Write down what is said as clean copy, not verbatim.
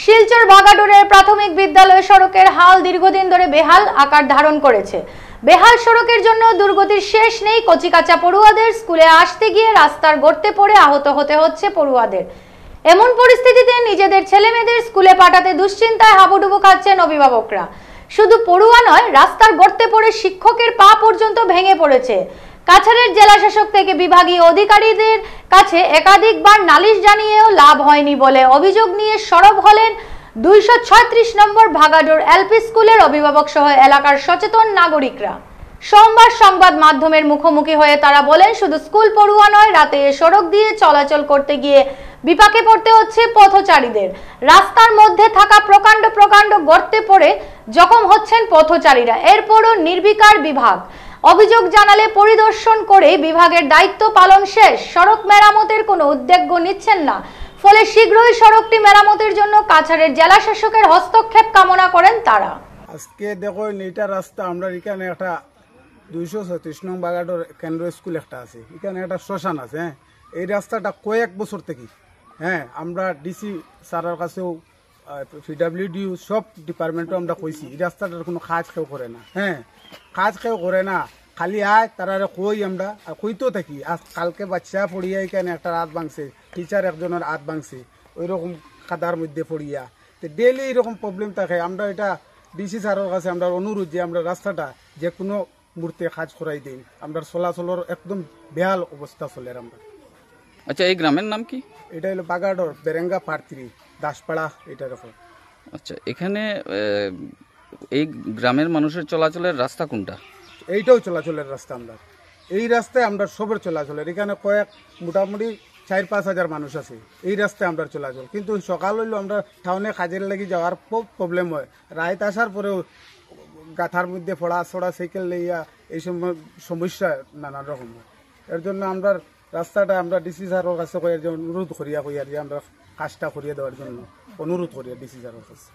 শিলচর বাগাডোরের প্রাথমিক বিদ্যালয় সড়কের হাল দীর্ঘদিন ধরে বেহাল আকার ধারণ করেছে। বেহাল সড়কের জন্য দুর্গতির শেষ নেই। কচিকাঁচা পড়ুয়াদের স্কুলে আসতে গিয়ে রাস্তার গর্তে পড়ে আহত হতে হচ্ছে পড়ুয়াদের। এমন পরিস্থিতিতে নিজেদের ছেলেমেয়েদের স্কুলে পাঠাতে দুশ্চিন্তায় হাবুডুবু খাচ্ছেন অভিভাবকরা। শুধু পড়ুয়া নয়, রাস্তার গর্তে পড়ে শিক্ষকের পা পর্যন্ত ভেঙে পড়েছে। কাছাড়ের জেলা শাসক থেকে বিভাগীয় অধিকারীদের কাছে একাধিকবার নালিশ জানিয়েও লাভ হয়নি বলে অভিযোগ নিয়ে সরব হলেন 236 নম্বর ভাগাডোর এলপি স্কুলের অভিভাবক সহ এলাকার সচেতন নাগরিকরা। সোমবার সংবাদ মাধ্যমের মুখোমুখি হয়ে তারা বলেন, শুধু স্কুল পড়ুয়া নয়, রাতে সড়ক দিয়ে চলাচল করতে গিয়ে বিপাকে পড়তে হচ্ছে পথচারীদের। রাস্তার মধ্যে থাকা প্রকাণ্ড গর্তে পড়ে জখম হচ্ছেন পথচারীরা। এরপরও নির্বিকার বিভাগ। অভিযোগ জানালে পরিদর্শন করে বিভাগের দায়িত্ব পালন শেষ। সড়ক মেরামতের কোনো উদ্যোগ নিচ্ছেন না। ফলে শীঘ্রই সড়কটি মেরামতের জন্য কাছাড়ের জেলা শাসকের হস্তক্ষেপ কামনা করেন তারা। আজকে দেখো এইটা রাস্তা আমরা এখানে একটা 236 নং বাগাডোর কেন্দ্র স্কুল একটা আছে, এখানে একটা শ্মশান আছে। হ্যাঁ, এই রাস্তাটা কয়েক বছর থেকে আমরা ডিসি স্যারের কাছেও পিডব্লিউডি সব ডিপার্টমেন্টও আমরা কইছি, এই রাস্তাটার কোনো কাজ কেউ করে না। কাজ কেউ করে না, খালি আয় তারা কই আমরা আর কইতেও থাকি। আজ কালকে বাচ্চা পড়িয়া এখানে একটা রাত ভাঙছে, টিচার একজনের হাত ভাঙছে ওই রকম কাদার মধ্যে পড়িয়া। তো ডেইলি এরকম প্রবলেম থাকে। আমরা এটা ডিসি স্যারের কাছে আমরা অনুরোধ যে আমরা রাস্তাটা যে কোনো মুহূর্তে কাজ করাই দিই। আমরা চলাচলের একদম বেহাল অবস্থা চলে আমরা। আচ্ছা, এই গ্রামের নাম কি? এটা হলো বাগাডোর বেরেঙ্গা পার্থী দাসপাড়া এটার উপর। আচ্ছা, এখানে এই গ্রামের মানুষের চলাচলের রাস্তা কোনটা? এইটাও চলাচলের রাস্তা। আমরা এই রাস্তায় আমরা সবের চলাচলের, এখানে মোটামুটি 4-5 হাজার মানুষ আছে এই রাস্তায় আমরা চলাচল। কিন্তু সকাল হইলেও আমরা টাউনে কাজের লাগি যাওয়ার খুব প্রবলেম হয়। রাত আসার পরেও গাথার মধ্যে ফোড়া সাইকেল লইয়া এই সমস্যা নানান রকম হয়। এর জন্য আমরা রাস্তাটা আমরা ডিসি স্যারের কাছে অনুরোধ করিয়া যে আমরা কাজটা করিয়ে দেওয়ার জন্য অনুরোধ করিয়া ডিসি স্যারের কাছে।